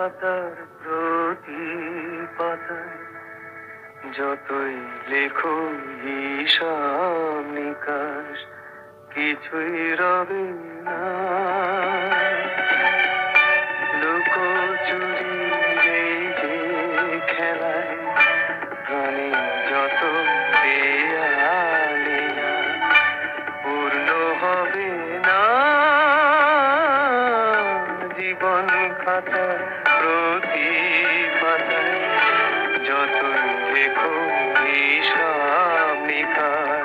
খাতার প্রতি পাতায় যতই লেখো হিসাব নিকাশ কিছুই রবে না। লুকোচুরি এই যে খেলায় প্রাণে যত দেয়ালে পূর্ণ হবে না। জীবন খাতার প্রতি পাতায় যতই লেখো হিসাব নিকাশ